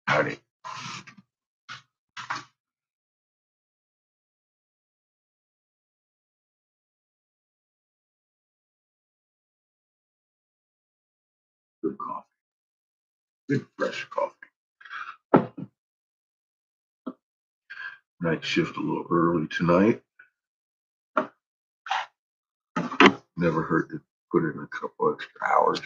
Howdy. Good coffee. Good fresh coffee. Night shift a little early tonight. Never hurt to put in a couple extra hours.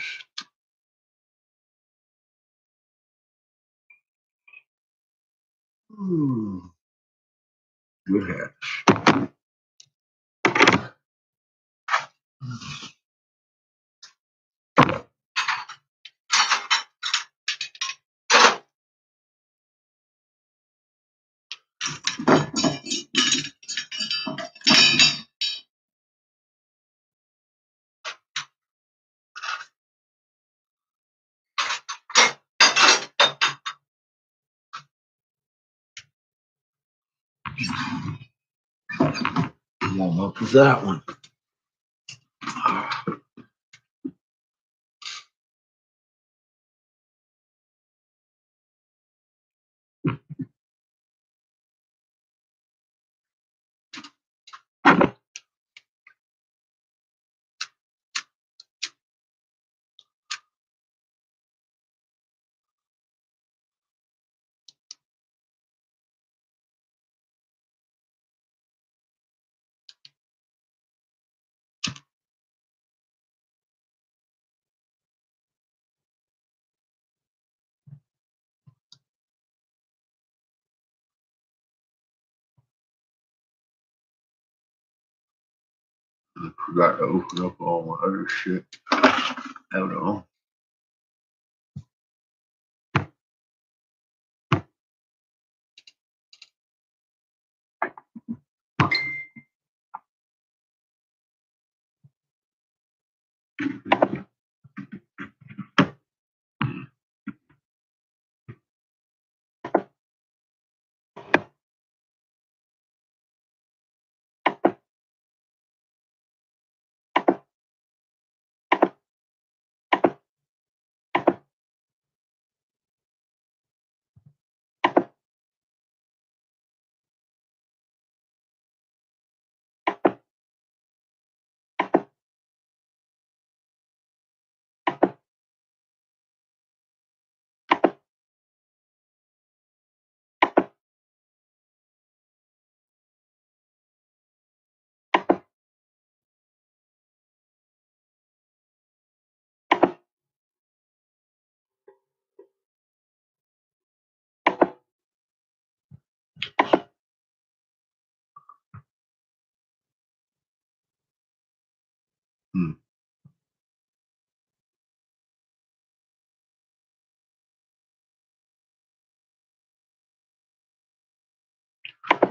Good hatch. Warm up with that one. I forgot to open up all my other shit. I don't know.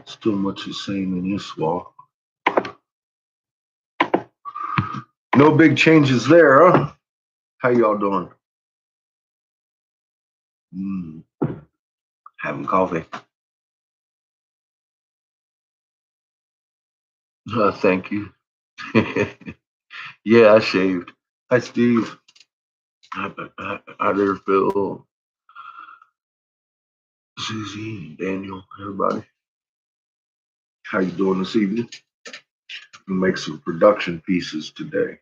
Still much the same in this wall. No big changes there, huh? How y'all doing? Having coffee. Thank you. Yeah, I shaved. Hi, Steve. Hi there, Phil, Susie, Daniel, everybody. How you doing this evening? We'll make some production pieces today.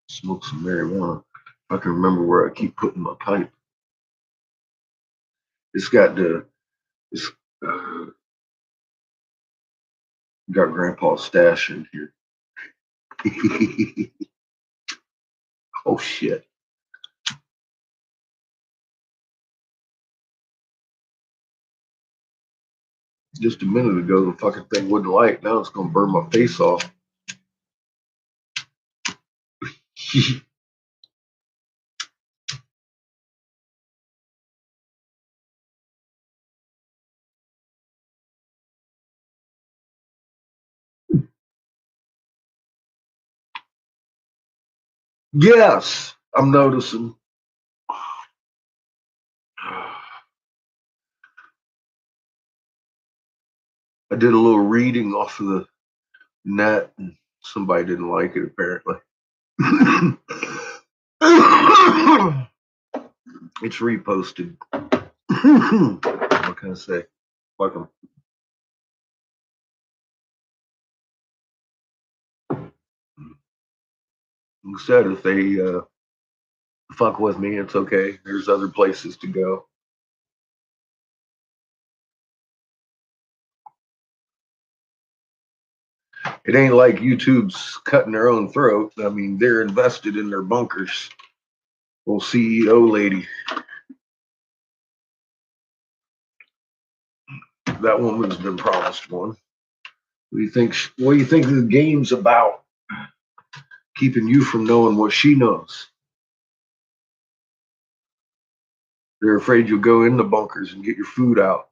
Smoke some marijuana. If I can remember where I keep putting my pipe. It's got uh, got Grandpa's stash in here. Oh shit. Just a minute ago, the fucking thing wouldn't light. Now it's gonna burn my face off. Yes, I'm noticing. I did a little reading off of the net, and somebody didn't like it apparently. It's reposted. What can I say? Welcome. Instead, if they fuck with me, it's okay. There's other places to go. It ain't like YouTube's cutting their own throat. I mean, they're invested in their bunkers. Well, CEO lady, that woman's been promised one. What do you think? What do you think the game's about? Keeping you from knowing what she knows. They're afraid you'll go in the bunkers and get your food out,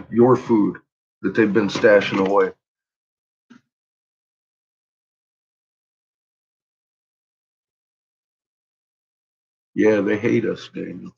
your food that they've been stashing away. Yeah, they hate us, Daniel.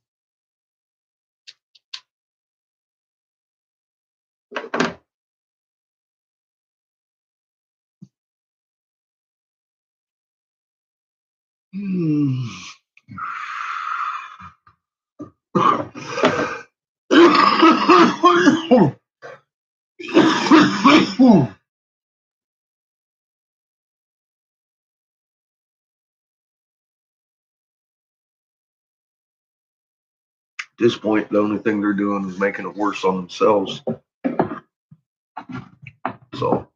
At this point, the only thing they're doing is making it worse on themselves. So,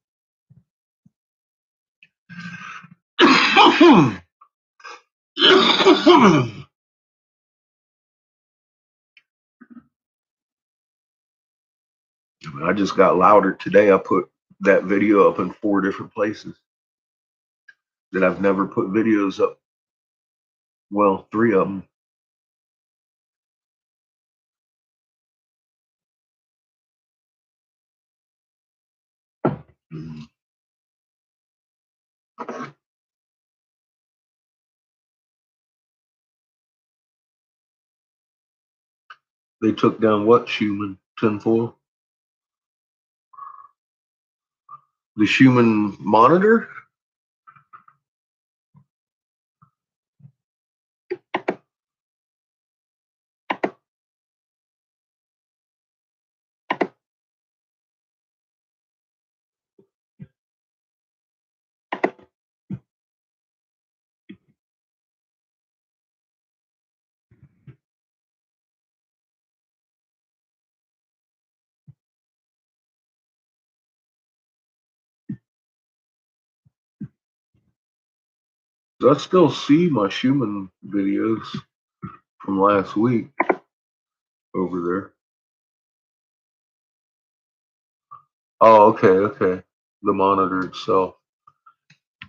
I just got louder today. I put that video up in 4 different places that I've never put videos up. Well, 3 of them. They took down what, Schumann? Tinfoil? The Schumann monitor? I still see my Schumann videos from last week over there. Oh, okay. The monitor itself.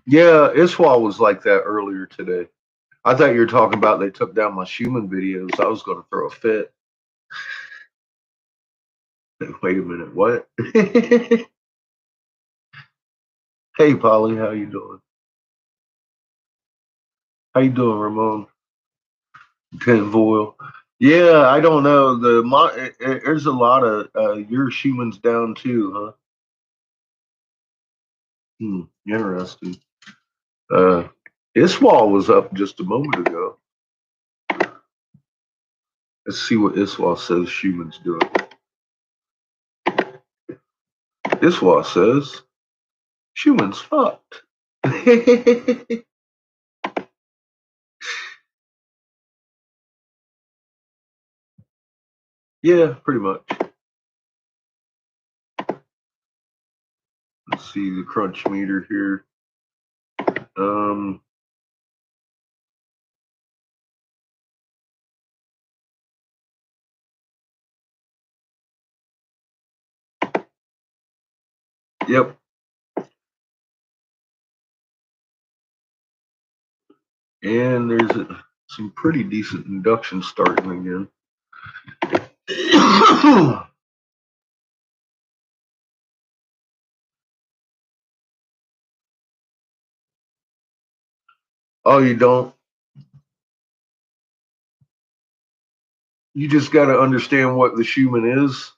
Yeah, Iswa was like that earlier today. I thought you were talking about they took down my Schumann videos. I was going to throw a fit. Wait a minute, what? Hey, Polly, how you doing? How you doing, Ramon? Tinfoil. Yeah, I don't know. There's a lot of your Schumann's down too, huh? Interesting. Uh, Iswa was up just a moment ago. Let's see what Iswa says Schumann's doing. Iswa says Schumann's fucked. Yeah, pretty much. Let's see the crunch meter here. Yep. And there's some pretty decent induction starting again. Oh, you don't? You just got to understand what the Schumann is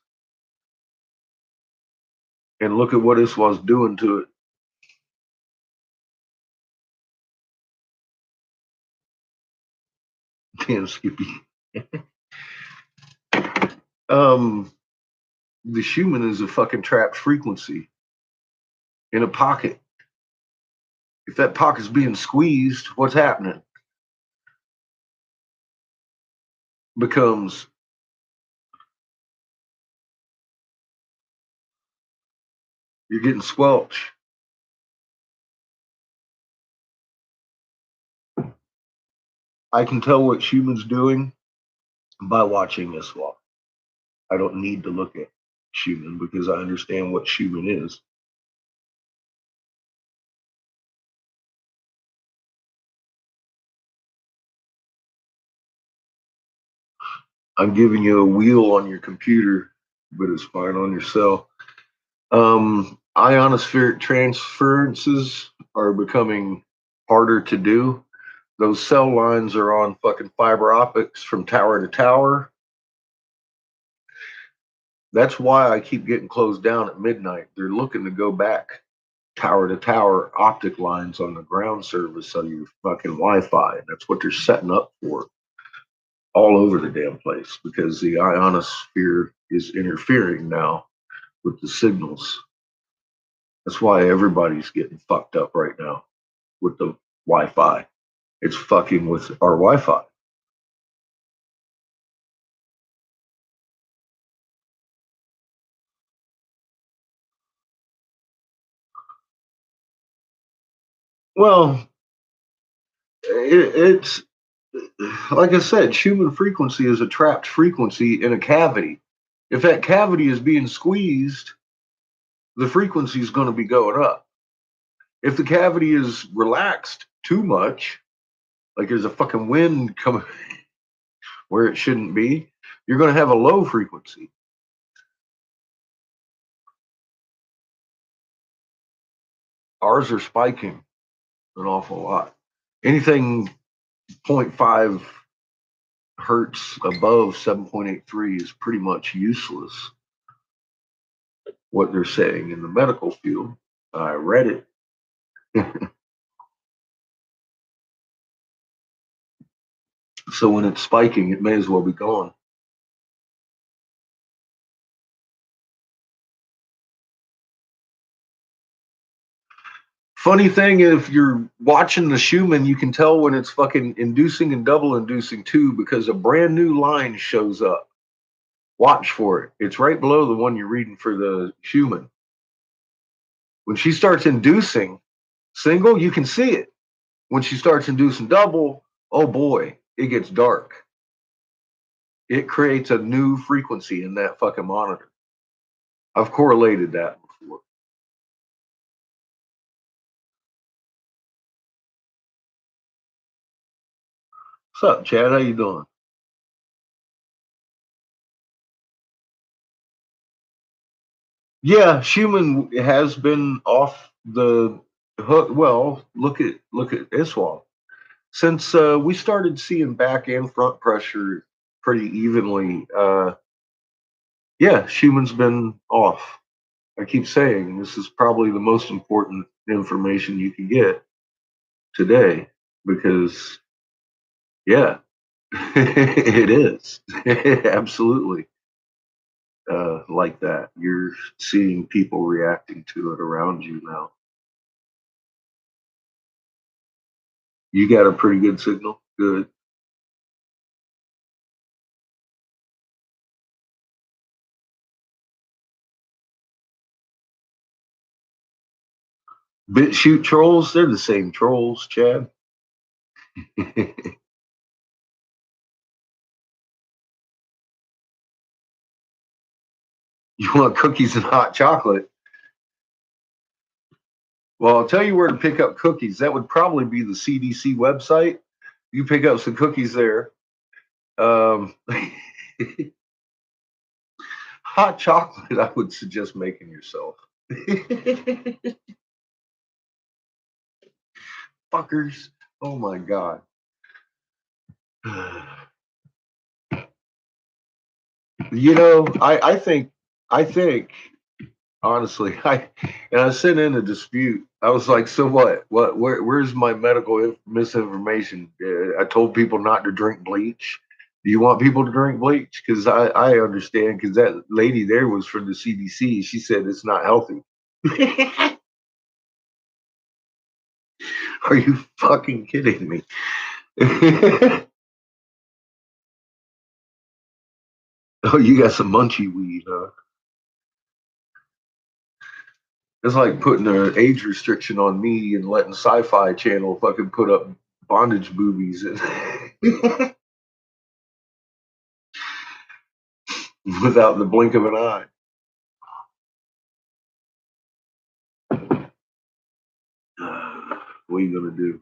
and look at what this was doing to it. Damn Skippy. um, the human is a fucking trapped frequency in a pocket. If that pocket's being squeezed, what's happening? Becomes you're getting squelched. I can tell what Schumann's doing by watching this walk. I don't need to look at Schumann because I understand what Schumann is. I'm giving you a wheel on your computer, but it's fine on your cell. Ionospheric transferences are becoming harder to do. Those cell lines are on fucking fiber optics from tower to tower. That's why I keep getting closed down at midnight. They're looking to go back tower to tower optic lines on the ground service of your fucking Wi-Fi. That's what they're setting up for all over the damn place because the ionosphere is interfering now with the signals. That's why everybody's getting fucked up right now with the Wi-Fi. It's fucking with our Wi-Fi. Well, it's like I said, Schumann frequency is a trapped frequency in a cavity. If that cavity is being squeezed, the frequency is going to be going up. If the cavity is relaxed too much, like there's a fucking wind coming where it shouldn't be, you're going to have a low frequency. Ours are spiking an awful lot. Anything 0.5 hertz above 7.83 is pretty much useless. What they're saying in the medical field. I read it. So when it's spiking, it may as well be gone. Funny thing, if you're watching the Schumann, you can tell when it's fucking inducing and double inducing too, because a brand new line shows up. Watch for it. It's right below the one you're reading for the Schumann. When she starts inducing single, you can see it. When she starts inducing double, oh boy, it gets dark. It creates a new frequency in that fucking monitor. I've correlated that before. What's up, Chad? How you doing? Yeah, Schumann has been off the hook. Well, look at Iswell. Since we started seeing back and front pressure pretty evenly, yeah, Schumann's been off. I keep saying this is probably the most important information you can get today because, yeah, it is absolutely like that. You're seeing people reacting to it around you now. You got a pretty good signal. Good. Bit shoot trolls, they're the same trolls, Chad. You want cookies and hot chocolate? Well, I'll tell you where to pick up cookies. That would probably be the CDC website. You pick up some cookies there. Um, hot chocolate, I would suggest making yourself. Fuckers. Oh my God. I think Honestly, I sent in a dispute. I was like, so what? Where's my medical misinformation? I told people not to drink bleach. Do you want people to drink bleach? Because I understand. Because that lady there was from the CDC. She said it's not healthy. Are you fucking kidding me? Oh, you got some munchy weed, huh? It's like putting an age restriction on me and letting Sci-Fi Channel fucking put up bondage movies without the blink of an eye. What are you gonna do?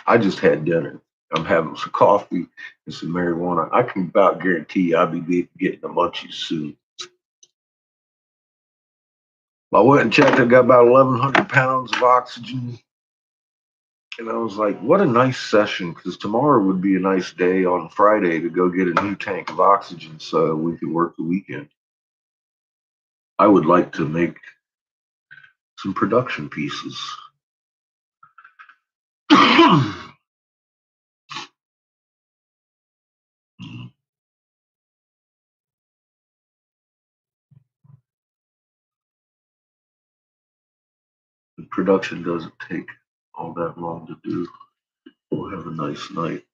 I just had dinner. I'm having some coffee and some marijuana. I can about guarantee I'll be getting the munchies soon. I went and checked. I got about 1,100 pounds of oxygen. And I was like, what a nice session, because tomorrow would be a nice day on Friday to go get a new tank of oxygen so we could work the weekend. I would like to make some production pieces. Production doesn't take all that long to do. We'll have a nice night.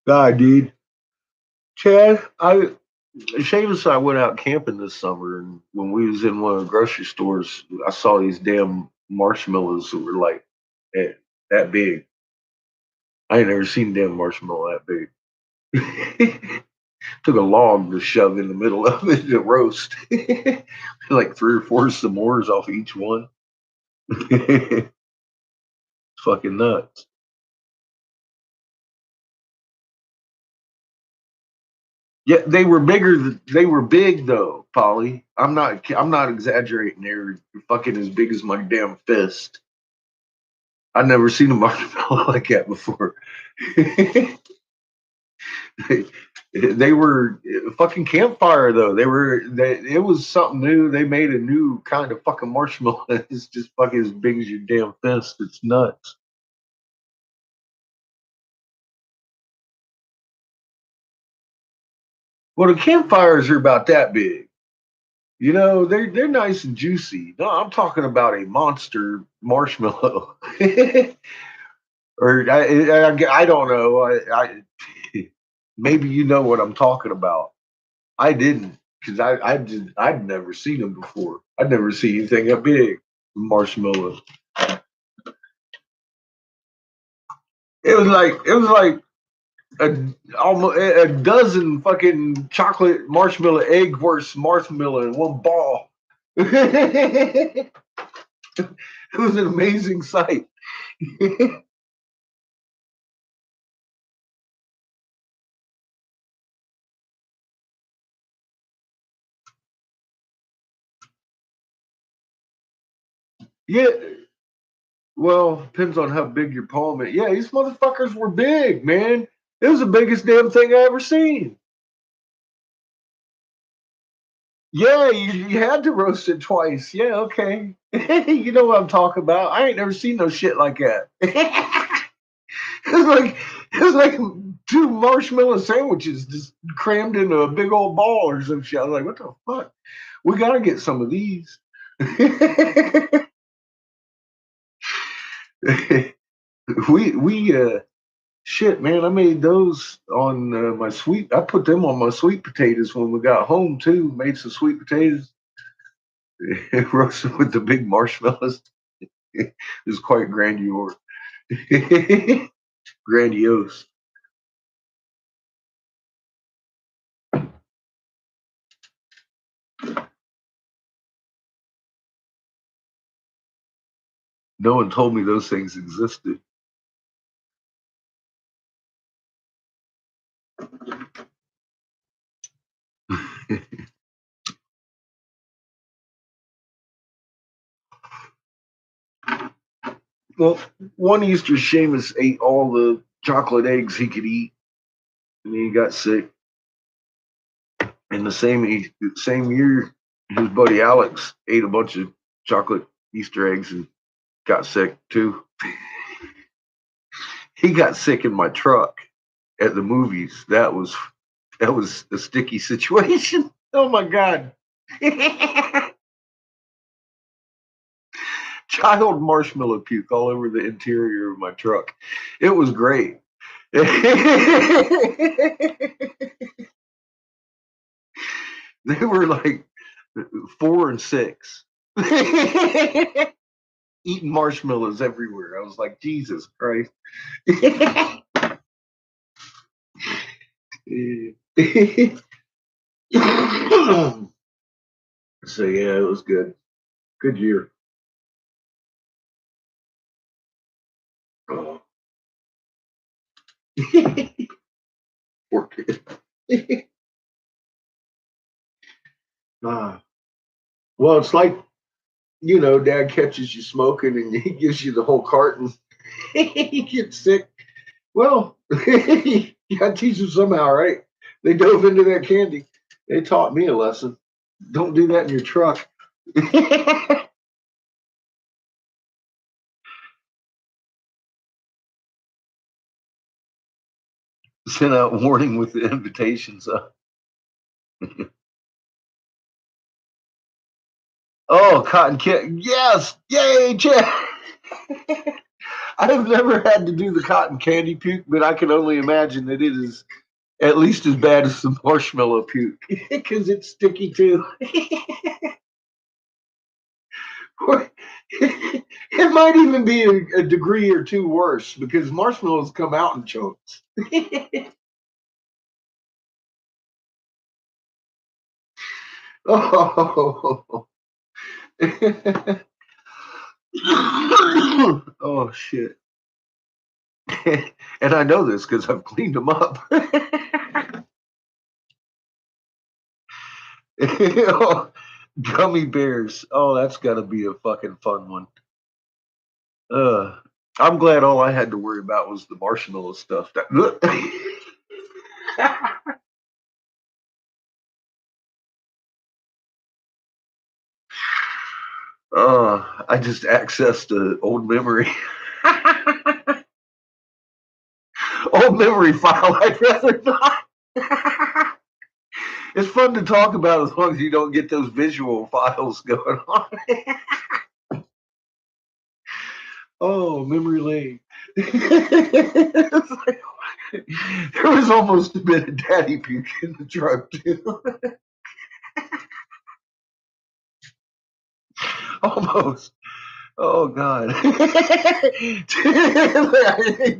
God, dude. Chad, Seamus and I went out camping this summer, and when we was in one of the grocery stores, I saw these damn marshmallows that were like that big. I ain't never seen damn marshmallow that big. Took a log to shove in the middle of it to roast. Like 3 or 4 s'mores off each one. Fucking nuts. Yeah, they were bigger. They were big though, Polly. I'm not exaggerating. They were fucking as big as my damn fist. I've never seen a marshmallow like that before. They were fucking campfire though. It was something new. They made a new kind of fucking marshmallow. It's just fucking as big as your damn fist. It's nuts. Well, the campfires are about that big. You know, they're nice and juicy. No, I'm talking about a monster marshmallow. Or I don't know. Maybe you know what I'm talking about. I didn't because I'd never seen them before. I'd never seen anything that big. Marshmallow. It was like almost a dozen fucking chocolate marshmallow egg worth marshmallow in one ball. It was an amazing sight. Yeah, well, depends on how big your palm is. Yeah, these motherfuckers were big, man. It was the biggest damn thing I ever seen. Yeah, you had to roast it twice. Yeah, okay. You know what I'm talking about. I ain't never seen no shit like that. It was like 2 marshmallow sandwiches just crammed into a big old ball or some shit. I was like, what the fuck? We gotta get some of these. we shit, man. I made those on my sweet. I put them on my sweet potatoes when we got home too. Made some sweet potatoes, roasted with the big marshmallows. It was quite grandiose. No one told me those things existed. Well, one Easter, Seamus ate all the chocolate eggs he could eat, and he got sick. And the same year, his buddy Alex ate a bunch of chocolate Easter eggs and got sick too. He got sick in my truck at the movies. That was a sticky situation. Oh my god. Child marshmallow puke all over the interior of my truck. It was great. They were like 4 and 6. Eating marshmallows everywhere. I was like, Jesus Christ. So yeah, it was good. Good year. Oh. Poor kid. Ah. Well, it's like, dad catches you smoking and he gives you the whole carton. You get sick. Well, you got to teach them somehow, right? They dove into that candy. They taught me a lesson. Don't do that in your truck. Sent out warning with the invitations. Oh, cotton candy. Yes. Yay, Chad. I've never had to do the cotton candy puke, but I can only imagine that it is at least as bad as the marshmallow puke because it's sticky too. It might even be a degree or two worse because marshmallows come out in chunks. Oh. Oh shit. And I know this because I've cleaned them up. Oh, gummy bears. Oh, that's got to be a fucking fun one. Uh, I'm glad all I had to worry about was the marshmallow stuff. I just accessed an old memory. Old memory file. I'd rather not. It's fun to talk about as long as you don't get those visual files going on. Oh, memory lane. There was almost a bit of daddy puke in the truck too. Almost. Oh God.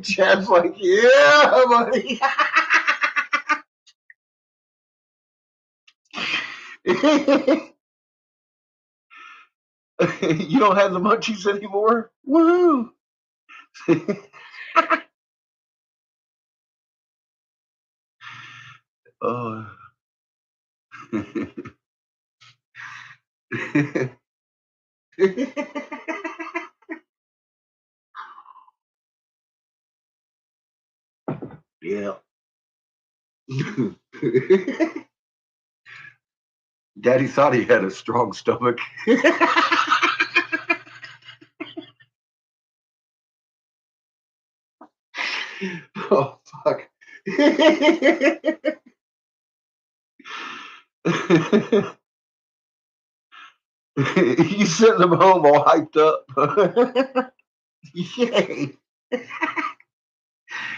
Chad's like, yeah, buddy. You don't have the munchies anymore? Woohoo! Oh. Yeah. Daddy thought he had a strong stomach. Oh fuck. You sent them home all hyped up. Yay.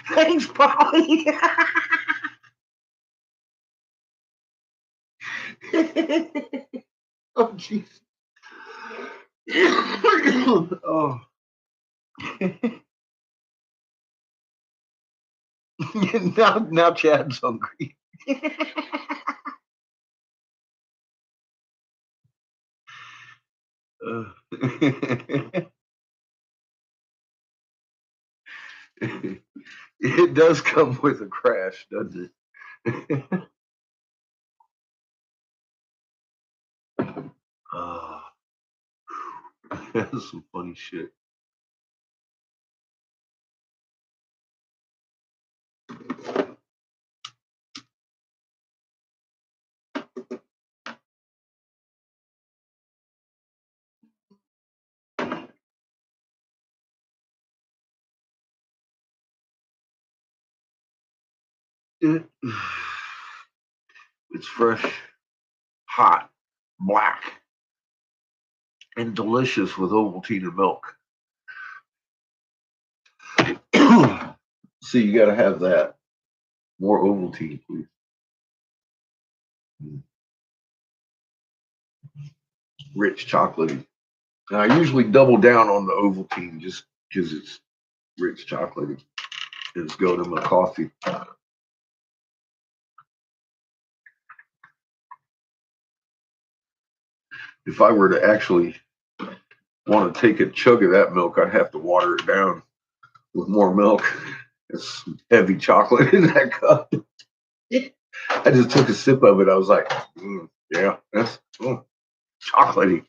Thanks, Polly. Oh jeez. Oh. Now Chad's hungry. Uh, It does come with a crash, doesn't it? Ah, that's some funny shit. It, it's fresh, hot, black, and delicious with Ovaltine and milk. See, you got to have that. More Ovaltine, please. Rich chocolatey. And I usually double down on the Ovaltine just because it's rich chocolatey. It's good in my coffee. If I were to actually want to take a chug of that milk, I'd have to water it down with more milk. It's heavy chocolate in that cup. I just took a sip of it. I was like, yeah, that's chocolatey.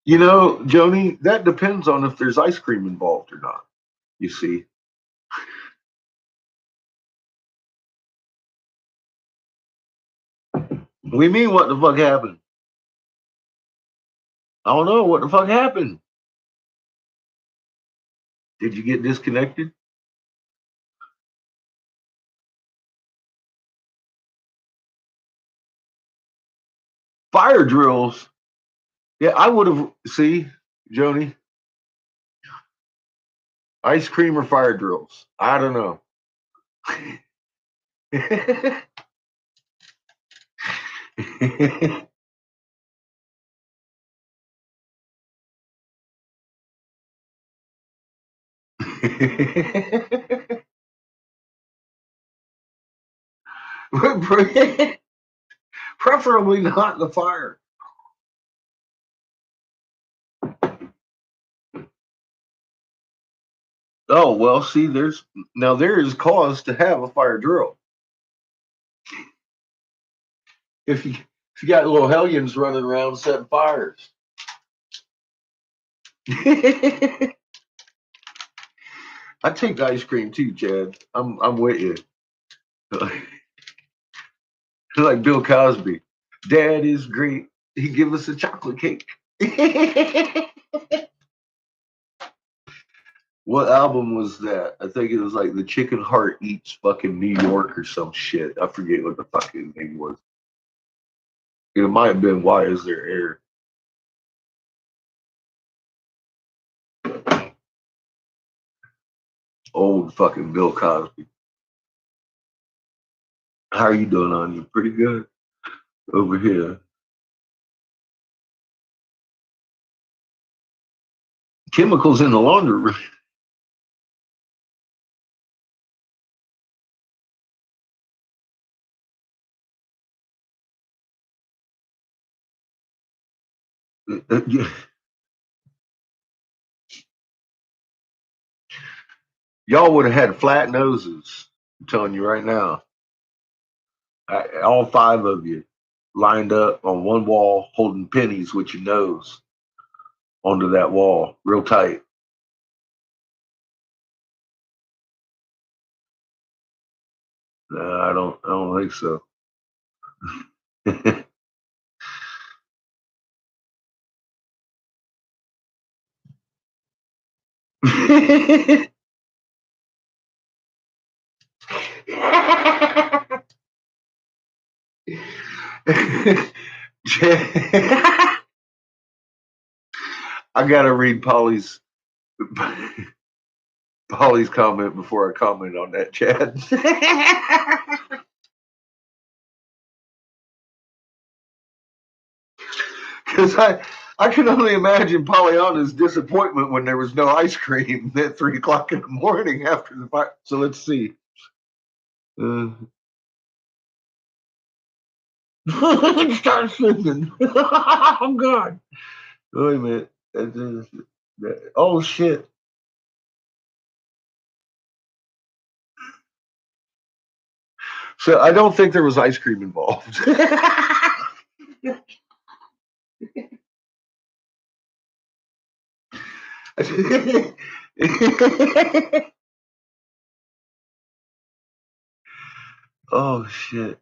You know, Joni, that depends on if there's ice cream involved or not. You see. We mean what the fuck happened? I don't know what the fuck happened. Did you get disconnected? Fire drills. Yeah, I would have. See, Joni, ice cream or fire drills? I don't know. Preferably not the fire. Oh well, see, there is cause to have a fire drill. If you got little hellions running around setting fires. I take ice cream too, Chad. I'm with you. Like Bill Cosby. Dad is great. He give us a chocolate cake. What album was that? I think it was like The Chicken Heart Eats fucking New York or some shit. I forget what the fucking name was. It might have been Why Is There Air? Old fucking Bill Cosby. How are you doing on you? Pretty good over here. Chemicals in the laundry room. Y'all would have had flat noses. I'm telling you right now. All five of you lined up on one wall, holding pennies with your nose onto that wall, real tight. I don't think so. I gotta read Polly's comment before I comment on that, Chad. Because I can only imagine Pollyanna's disappointment when there was no ice cream at 3 o'clock in the morning after the fire. So let's see. Start singing. Oh God. Wait a minute. Oh shit. So I don't think there was ice cream involved. Oh shit.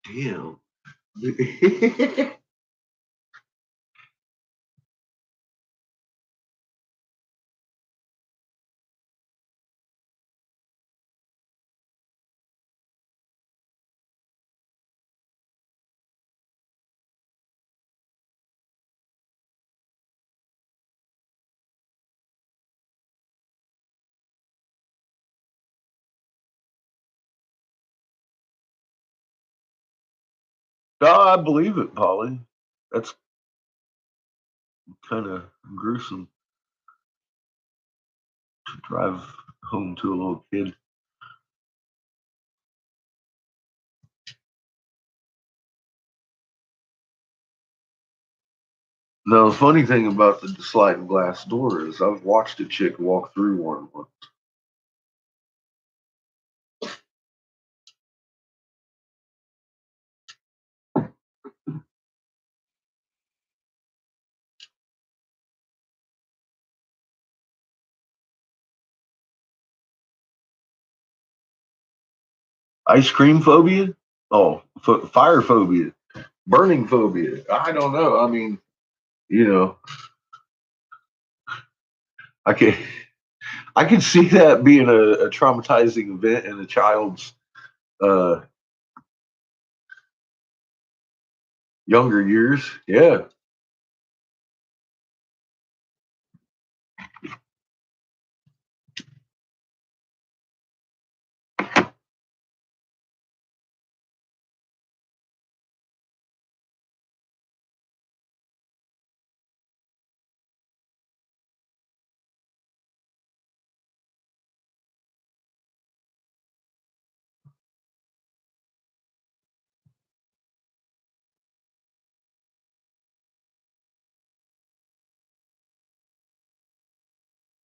Damn. No, I believe it, Polly. That's kind of gruesome to drive home to a little kid. Now, the funny thing about the sliding glass door is I've watched a chick walk through one once. Ice cream phobia? Oh, fire phobia, burning phobia. I don't know. I mean, you know, I can I can see that being a traumatizing event in a child's uh, younger years. Yeah.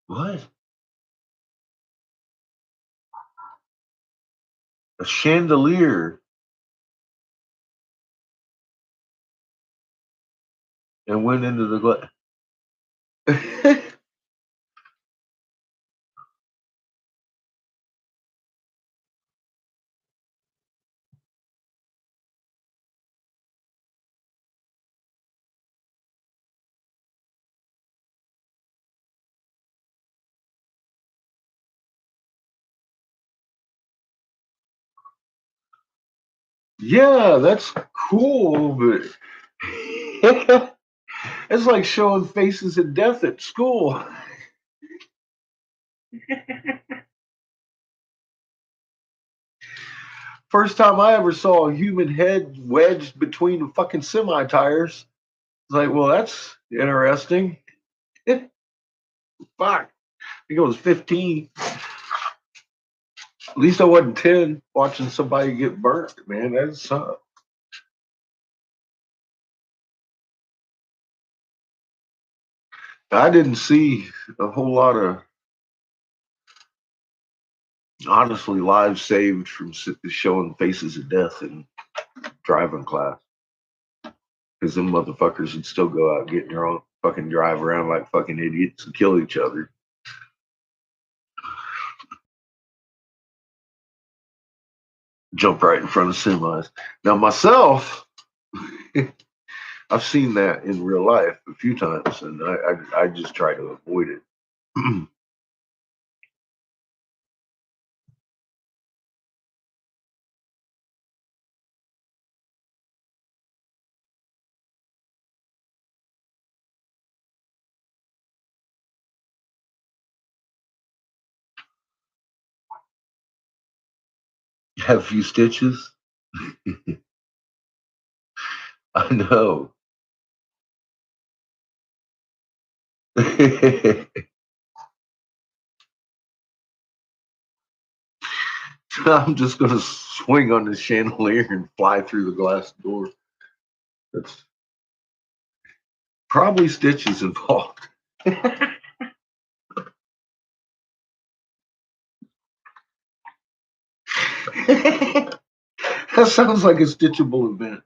What? A chandelier and went into the glass. Yeah, that's cool, but it's like showing faces of death at school. First time I ever saw a human head wedged between fucking semi tires. It's like, well, that's interesting. Fuck. I think I was 15. At least I wasn't 10 watching somebody get burnt, man. That's I didn't see a whole lot of honestly lives saved from showing faces of death in driving class because them motherfuckers would still go out and get in their own fucking drive around like fucking idiots and kill each other. Jump right in front of semis. Now, myself, I've seen that in real life a few times, and I just try to avoid it. Have a few stitches. I know. I'm just gonna swing on the chandelier and fly through the glass door. That's probably stitches involved. That sounds like a stitchable event.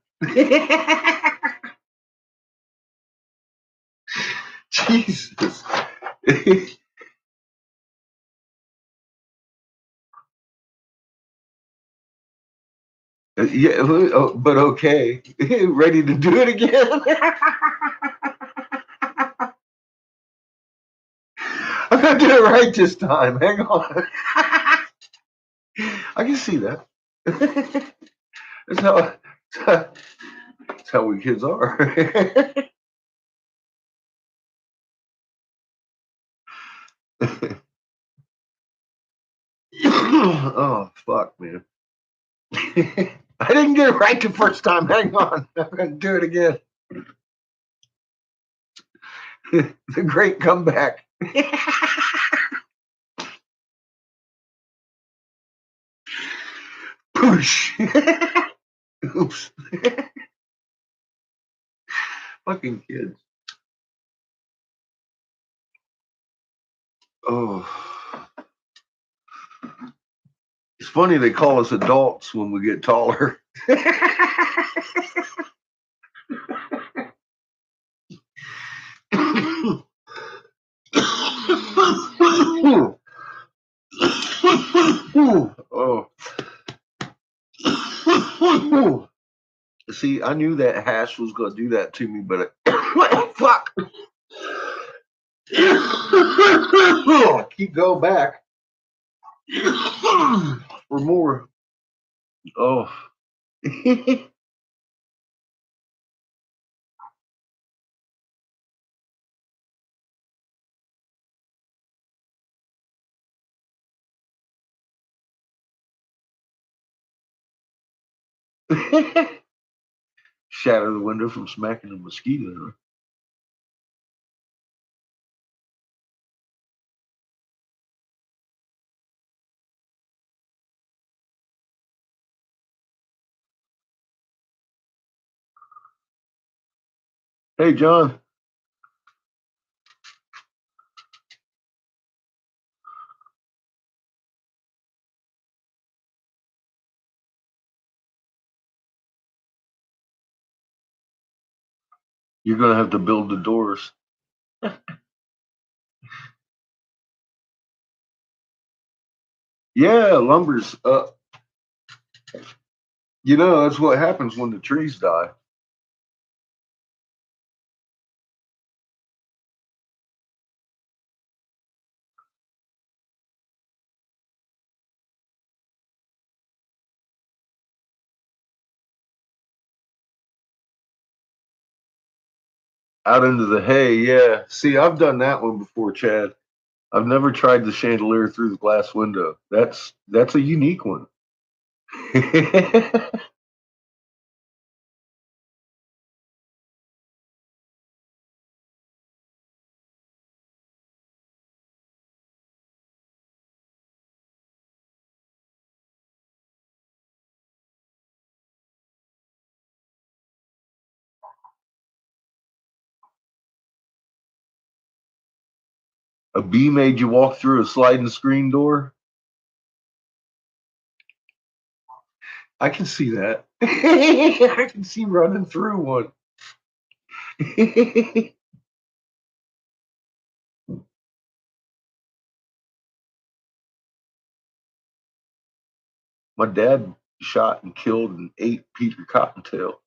Jesus. Yeah, but okay. Ready to do it again? I'm gonna do it right this time. Hang on. I can see that. That's how that's how we kids are. Oh fuck, man. I didn't get it right the first time. Hang on. I'm gonna do it again. The great comeback. Push. Oops. Fucking kids. Oh. It's funny they call us adults when we get taller. Oh. See, I knew that hash was going to do that to me, but fuck. Keep going back for more. Oh. Shatter the window from smacking a mosquito. Hey, John, you're going to have to build the doors. Yeah, lumber's up. You know, that's what happens when the trees die. Out into the hay, yeah. See, I've done that one before, Chad. I've never tried the chandelier through the glass window. That's a unique one. A bee made you walk through a sliding screen door? I can see that. I can see running through one. My dad shot and killed and ate Peter Cottontail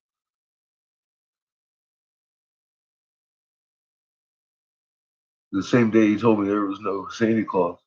the same day he told me there was no Santa Claus.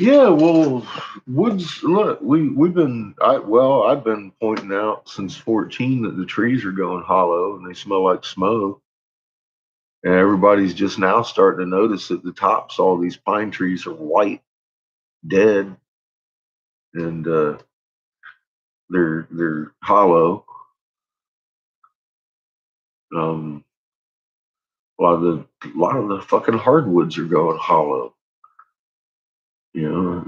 Yeah, well, woods. Look, we've been. I've been pointing out since 14 that the trees are going hollow and they smell like smoke, and everybody's just now starting to notice that the tops, all these pine trees, are white, dead, and they're hollow. Um, a lot of the fucking hardwoods are going hollow. You know,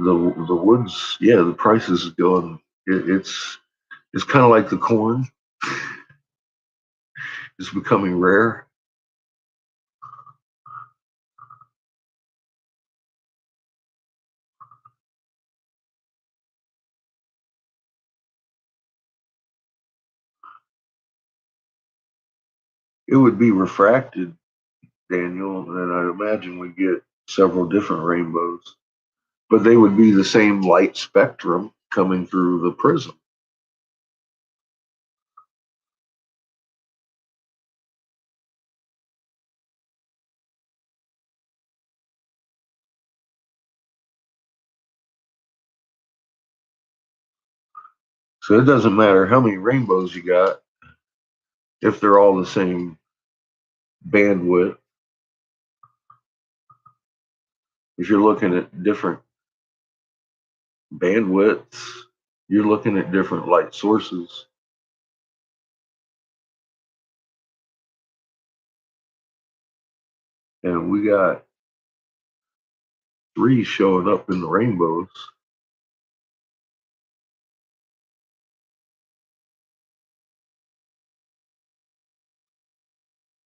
the woods. Yeah, the prices is going. It's kind of like the corn. It's becoming rare. It would be refracted, Daniel, and I imagine we get several different rainbows, but they would be the same light spectrum coming through the prism. So it doesn't matter how many rainbows you got if they're all the same bandwidth. If you're looking at different bandwidths, you're looking at different light sources. And we got three showing up in the rainbows.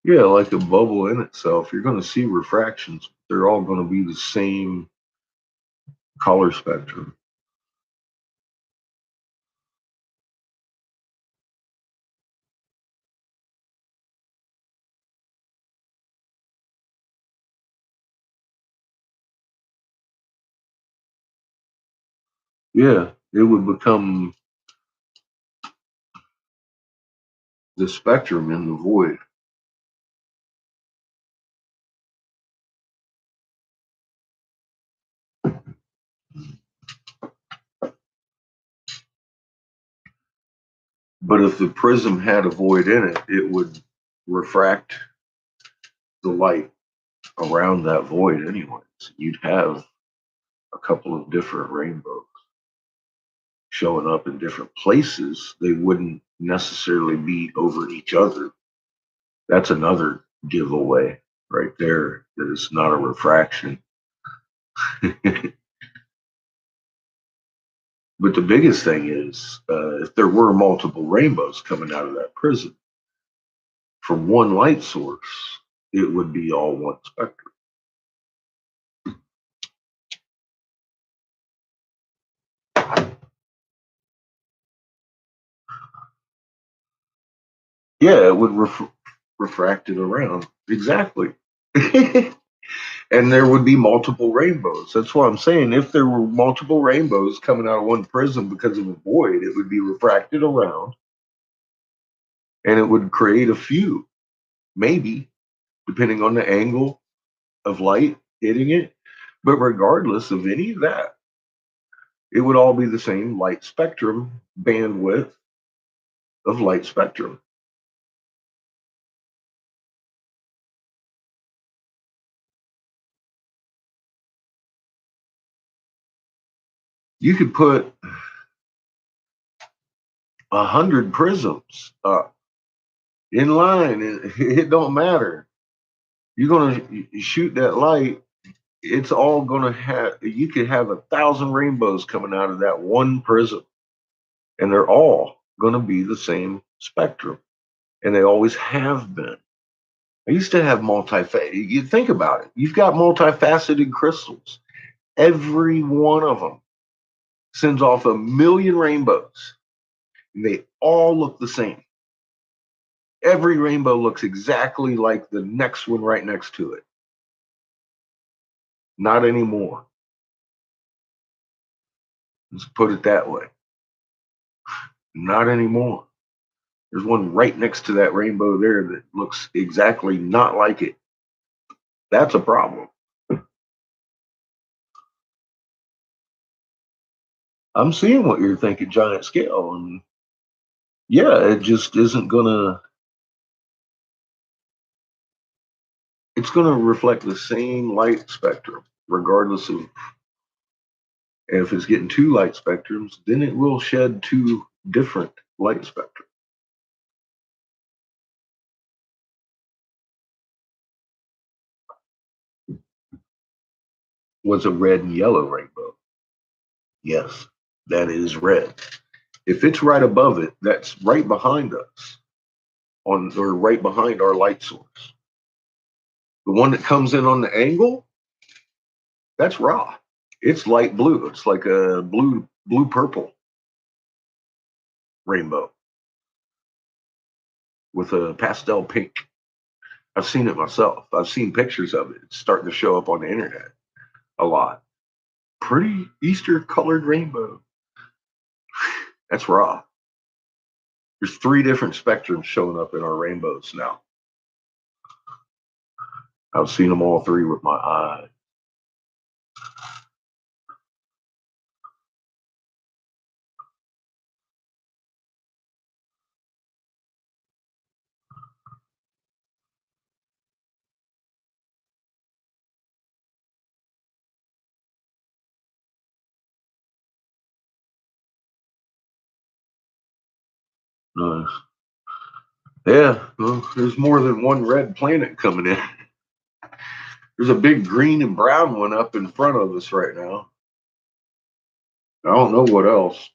Yeah, like a bubble in itself. You're going to see refractions. They're all going to be the same color spectrum. Yeah, it would become the spectrum in the void. But if the prism had a void in it, it would refract the light around that void anyways. You'd have a couple of different rainbows showing up in different places. They wouldn't necessarily be over each other. That's another giveaway right there that it's not a refraction. But the biggest thing is if there were multiple rainbows coming out of that prism from one light source, it would be all one spectrum. Yeah, it would refract it around. Exactly. And there would be multiple rainbows. That's what I'm saying. If there were multiple rainbows coming out of one prism because of a void, it would be refracted around and it would create a few, maybe, depending on the angle of light hitting it. But regardless of any of that, it would all be the same light spectrum bandwidth of light spectrum. You could put 100 prisms in line, and it don't matter. You're gonna shoot that light. It's all gonna have. You could have 1,000 rainbows coming out of that one prism, and they're all gonna be the same spectrum, and they always have been. I used to have You think about it. You've got multifaceted crystals. Every one of them sends off a million rainbows, and they all look the same. Every rainbow looks exactly like the next one right next to it. Not anymore. Let's put it that way. Not anymore. There's one right next to that rainbow there that looks exactly not like it. That's a problem. I'm seeing what you're thinking, giant scale, and yeah, it just isn't gonna. It's gonna reflect the same light spectrum, regardless of if it's getting two light spectrums. Then it will shed two different light spectrums. Was a red and yellow rainbow? Yes, that is red. If it's right above it, that's right behind us on or right behind our light source. The one that comes in on the angle, that's raw. It's light blue. It's like a blue purple rainbow with a pastel pink. I've seen it myself. I've seen pictures of it. It's starting to show up on the internet a lot. Pretty Easter colored rainbow. That's raw. There's three different spectrums showing up in our rainbows now. I've seen them all three with my eye. Nice. Yeah, well, there's more than one red planet coming in. There's a big green and brown one up in front of us right now. I don't know what else.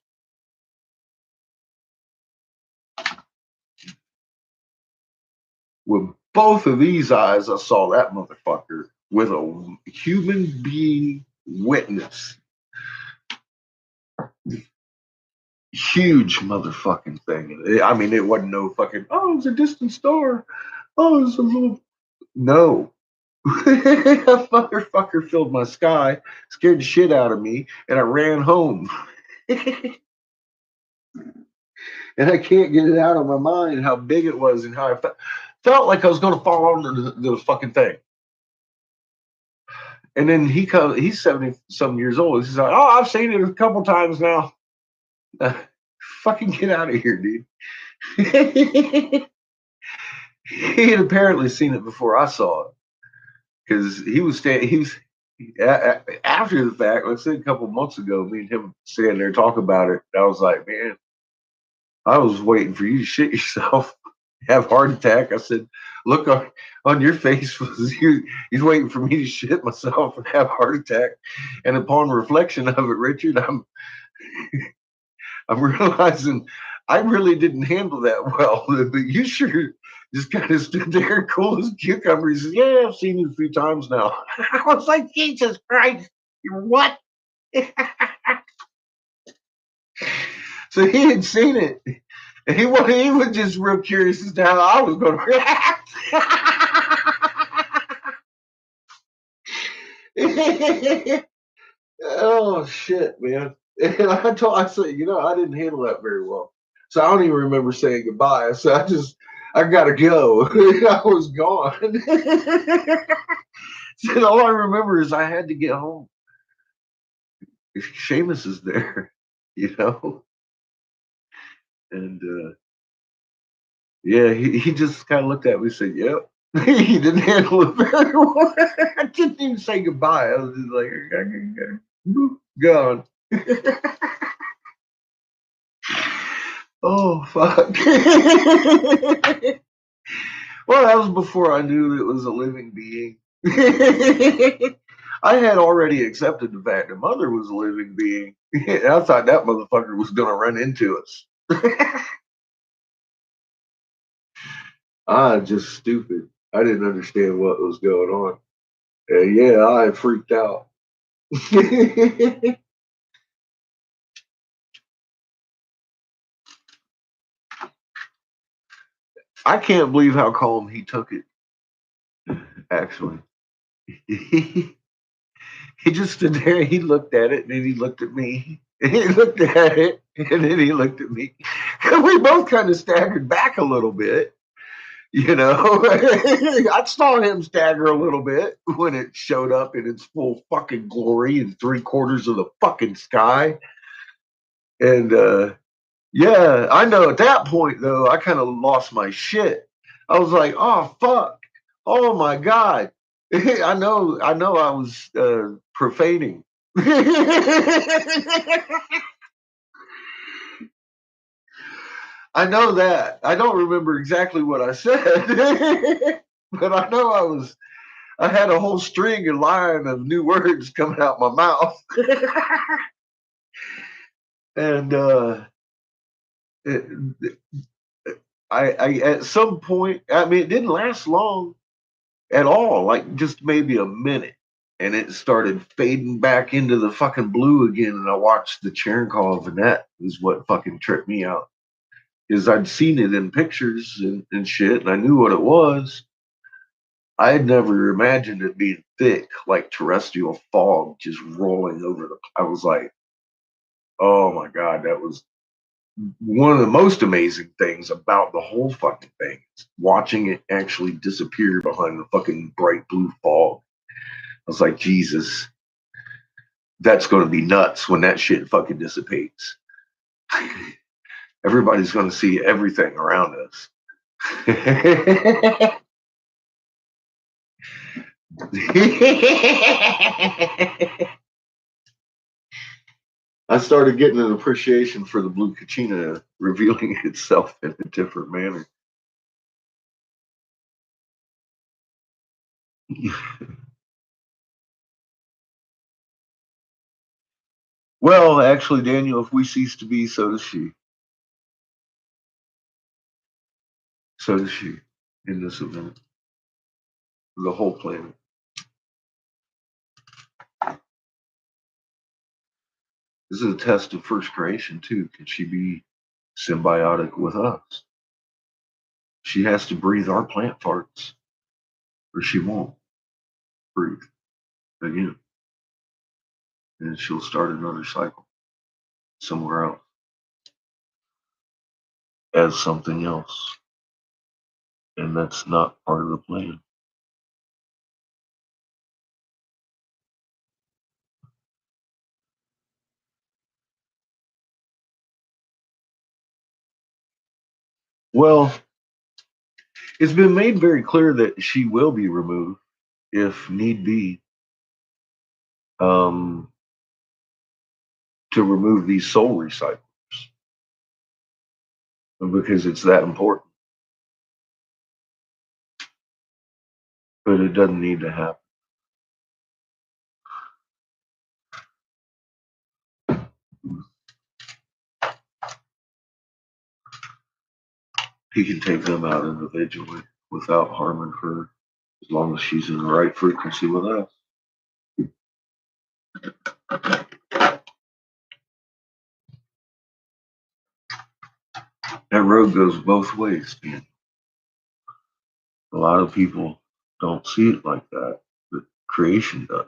With both of these eyes, I saw that motherfucker with a human being witness. Huge motherfucking thing. I mean, it wasn't no fucking, oh, it was a distant star. Oh, it was a little. No. That motherfucker filled my sky, scared the shit out of me, and I ran home. And I can't get it out of my mind how big it was and how I felt like I was going to fall under the fucking thing. And then he comes, he's 70 some years old. He's like, oh, I've seen it a couple times now. Fucking get out of here, dude. He had apparently seen it before I saw it because he was standing. He was after the fact. Let's say a couple months ago, me and him standing there talking about it. I was like, man, I was waiting for you to shit yourself, have a heart attack. I said, look on your face was he's waiting for me to shit myself and have a heart attack. And upon reflection of it, Richard, I'm realizing I really didn't handle that well. But you sure just kind of stood there cool as a cucumber. He says, yeah, I've seen you a few times now. I was like, Jesus Christ, you're what? So he had seen it. And he was just real curious as to how I was going to react. Oh shit, man! And I said, I didn't handle that very well, so I don't even remember saying goodbye. So I gotta go. I was gone. So all I remember is I had to get home. Seamus is there, and yeah, he just kind of looked at me and said, "Yep." He didn't handle it very well. I didn't even say goodbye. I was just like, gone. Oh fuck. Well, that was before I knew it was a living being. I had already accepted the fact that Mother was a living being. I thought that motherfucker was going to run into us. Just stupid. I didn't understand what was going on. Yeah, I freaked out. I can't believe how calm he took it, actually. He just stood there, he looked at it, and then he looked at me. And he looked at it, and then he looked at me. And we both kind of staggered back a little bit. I saw him stagger a little bit when it showed up in its full fucking glory in 3/4 of the fucking sky. And yeah, I know at that point though, I kind of lost my shit. I was like, oh fuck. Oh my God. I know I was profaning. I know that. I don't remember exactly what I said. But I had a whole string and line of new words coming out my mouth. And it, I at some point, I mean, it didn't last long at all, like just maybe a minute. And it started fading back into the fucking blue again. And I watched the Cherenkov, and that is what fucking tripped me out. Is I'd seen it in pictures and shit, and I knew what it was. I had never imagined it being thick, like terrestrial fog just rolling over the. I was like, oh my God, that was one of the most amazing things about the whole fucking thing. Watching it actually disappear behind the fucking bright blue fog. I was like, Jesus, that's going to be nuts when that shit fucking dissipates. Everybody's going to see everything around us. I started getting an appreciation for the blue kachina revealing itself in a different manner. Well, actually, Daniel, if we cease to be, so does she. So does she in this event. The whole planet. This is a test of first creation, too. Can she be symbiotic with us? She has to breathe our plant parts, or she won't breathe again. And she'll start another cycle somewhere else as something else. And that's not part of the plan. Well, it's been made very clear that she will be removed if need be, um, to remove these soul recyclers because it's that important. But it doesn't need to happen. He can take them out individually without harming her as long as she's in the right frequency with us. That road goes both ways, man. A lot of people don't see it like that, but creation does.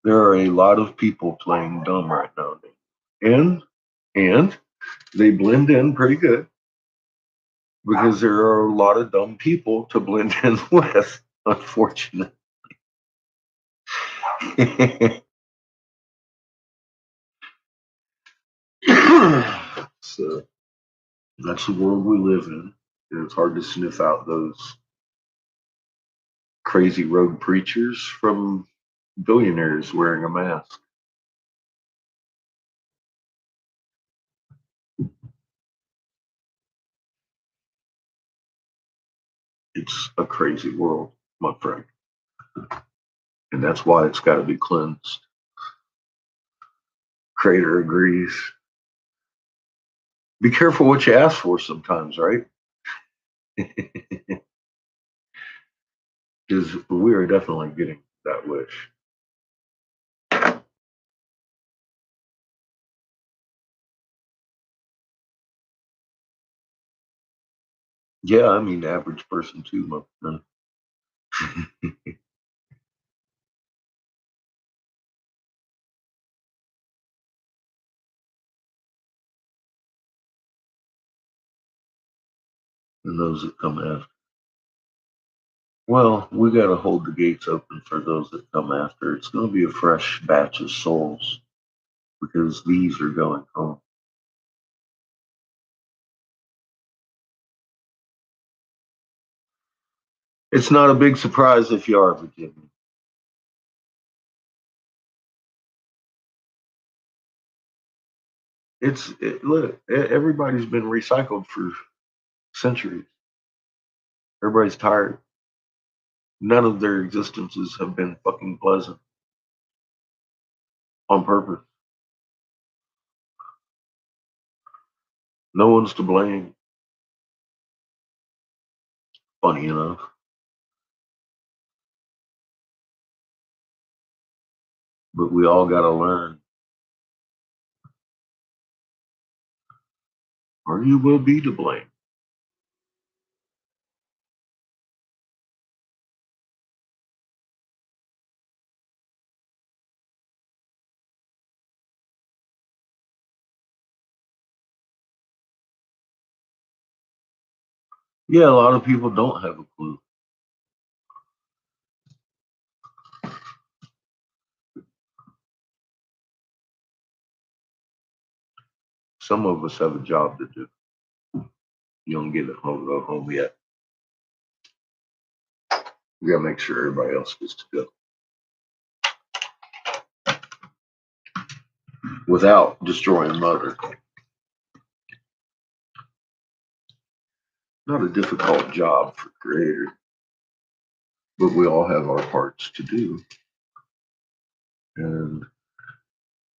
There are a lot of people playing dumb right now, and and they blend in pretty good because there are a lot of dumb people to blend in with, unfortunately. So that's the world we live in. And it's hard to sniff out those crazy rogue preachers from billionaires wearing a mask. It's a crazy world, my friend. And that's why it's got to be cleansed. Creator agrees. Be careful what you ask for sometimes, right? Because we are definitely getting that wish. Yeah, I mean, the average person too, my friend. And those that come after. Well, we got to hold the gates open for those that come after. It's going to be a fresh batch of souls because these are going home. It's not a big surprise if you are Virginia. Look, everybody's been recycled for centuries. Everybody's tired. None of their existences have been fucking pleasant on purpose. No one's to blame, funny enough. But we all got to learn, or you will be to blame. Yeah, a lot of people don't have a clue. Some of us have a job to do. You don't get it home, go home yet. We got to make sure everybody else gets to go without destroying Mother. Not a difficult job for creator, but we all have our parts to do. And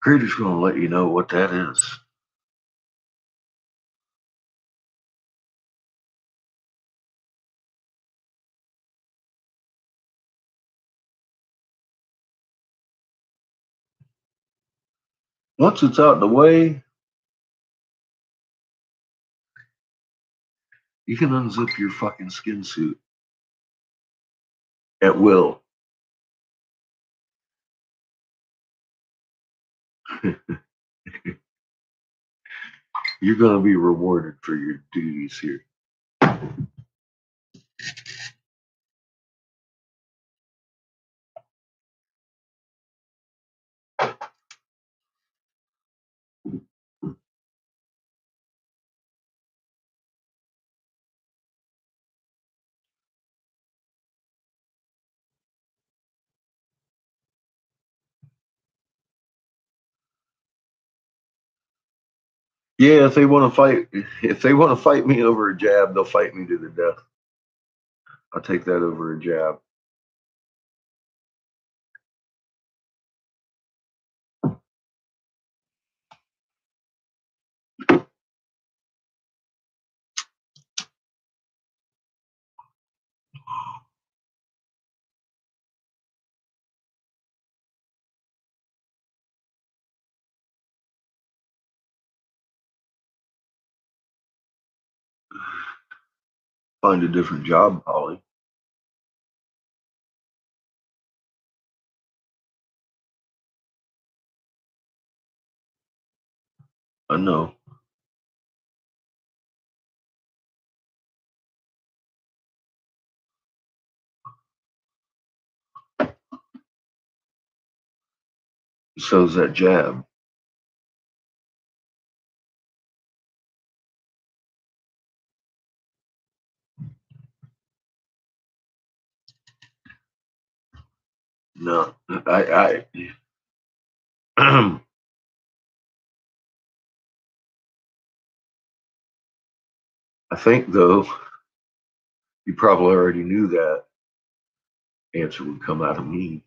creator's going to let you know what that is. Once it's out of the way, you can unzip your fucking skin suit at will. You're going to be rewarded for your duties here. Yeah, if they want to fight me over a jab, they'll fight me to the death. I'll take that over a jab. Find a different job, Polly. I know. So's that jab. No, I I think though you probably already knew that answer would come out of me.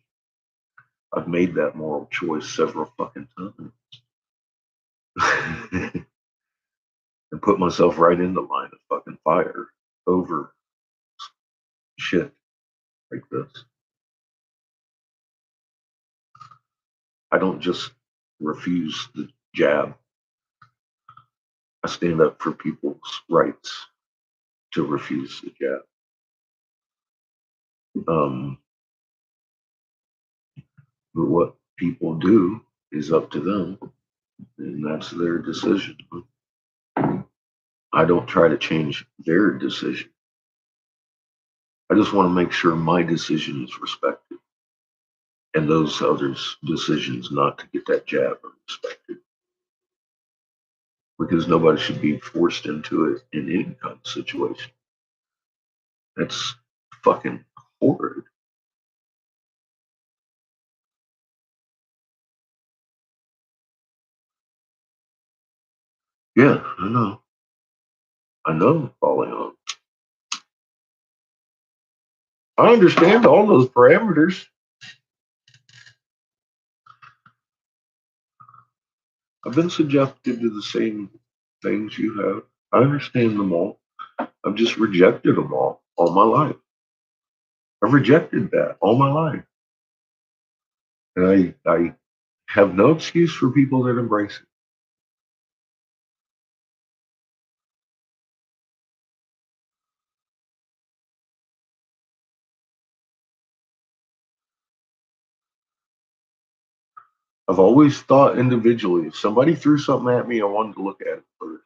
I've made that moral choice several fucking times and put myself right in the line of fucking fire over shit like this. I don't just refuse the jab. I stand up for people's rights to refuse the jab. But what people do is up to them, and that's their decision. I don't try to change their decision. I just want to make sure my decision is respected and those others' decisions not to get that jab are respected. Because nobody should be forced into it in any kind of situation. That's fucking horrid. Yeah, I know. I know, falling on. I understand all those parameters. I've been subjected to the same things you have. I understand them all. I've just rejected them all my life. I've rejected that all my life. And I have no excuse for people that embrace it. I've always thought individually. If somebody threw something at me, I wanted to look at it first.